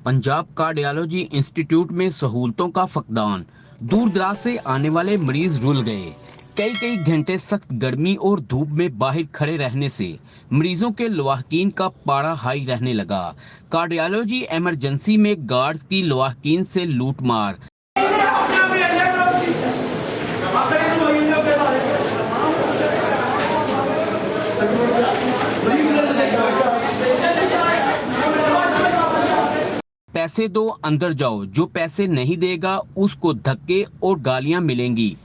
Punjab cardiology institute में सहूलतों का फकदान। दूर दराज से आने वाले मरीज रुल गए। कई कई घंटे सख्त गर्मी और धूप में बाहर खड़े रहने से मरीजों के लवाहकीन का पारा हाई रहने लगा। कार्डियोलॉजी इमरजेंसी में गार्ड्स की लवाहकीन से लूटमार। पैसे दो अंदर जाओ, जो पैसे नहीं देगा उसको धक्के और गालियां मिलेंगी।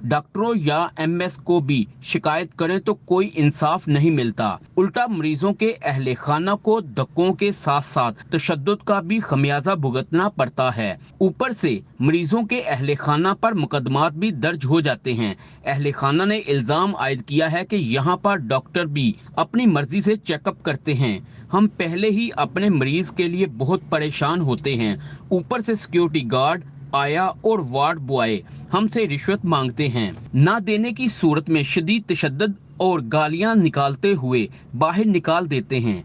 डॉक्टरों या एमएस को भी शिकायत करें तो कोई इंसाफ नहीं मिलता। उल्टा मरीजों के अहले खाना को धक्कों के साथ साथ तशद्दुद का भी खमियाजा भुगतना पड़ता है। ऊपर से मरीजों के अहले खाना पर मुकदमात भी दर्ज हो जाते हैं। अहले खाना ने इल्जाम आयद किया है कि यहाँ पर डॉक्टर भी अपनी मर्जी से चेकअप करते हैं। हम पहले ही अपने मरीज के लिए बहुत परेशान होते हैं, ऊपर से सिक्योरिटी गार्ड, आया और वार्ड बॉय हमसे रिश्वत मांगते हैं। ना देने की सूरत में शदीद तशद्दुद और गालियां निकालते हुए बाहर निकाल देते हैं।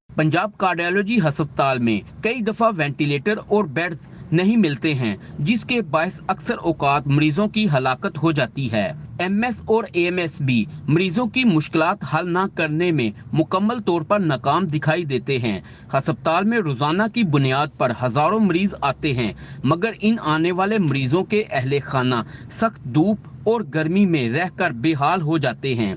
पंजाब कार्डियोलॉजी अस्पताल में कई दफा वेंटिलेटर और बेड्स नहीं मिलते हैं, जिसके बायस अक्सर औकात मरीजों की हलाकत हो जाती है। एमएस और एएमएस भी मरीजों की मुश्किलात हल न करने में मुकम्मल तौर पर नाकाम दिखाई देते हैं। अस्पताल में रोजाना की बुनियाद पर हजारों मरीज आते हैं, मगर इन आने वाले मरीजों के अहले खाना सख्त धूप और गर्मी में रहकर बेहाल हो जाते हैं।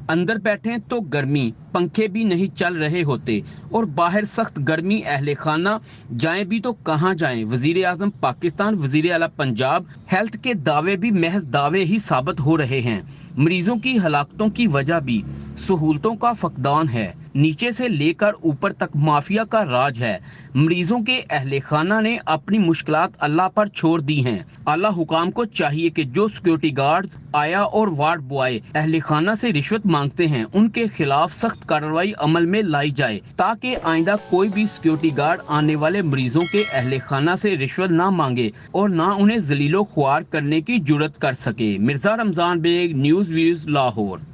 अंदर बैठे तो गर्मी, पंखे भी नहीं चल रहे होते और बाहर सख्त गर्मी। अहले खाना जाएं भी तो कहां जाएं। वजीर आजम पाकिस्तान, वजीर आला पंजाब, हेल्थ के दावे भी महज दावे ही साबित हो रहे हैं। मरीजों की हलाकतों की वजह भी सहूलतों का फकदान है। नीचे से लेकर ऊपर तक माफिया का राज है। मरीजों के अहले खाना ने अपनी मुश्किलात अल्लाह पर छोड़ दी हैं। आला हुकाम को चाहिए कि जो सिक्योरिटी गार्ड्स, आया और वार्ड बॉय अहले खाना से रिश्वत मांगते हैं, उनके खिलाफ सख्त कार्रवाई अमल में लाई जाए, ताकि आइंदा कोई भी सिक्योरिटी गार्ड आने वाले मरीजों के अहले खाना से रिश्वत ना मांगे और ना उन्हें जलीलो ख्वार करने की जुर्रत कर सके। Mirza Ramzan Baig, news views, Lahore.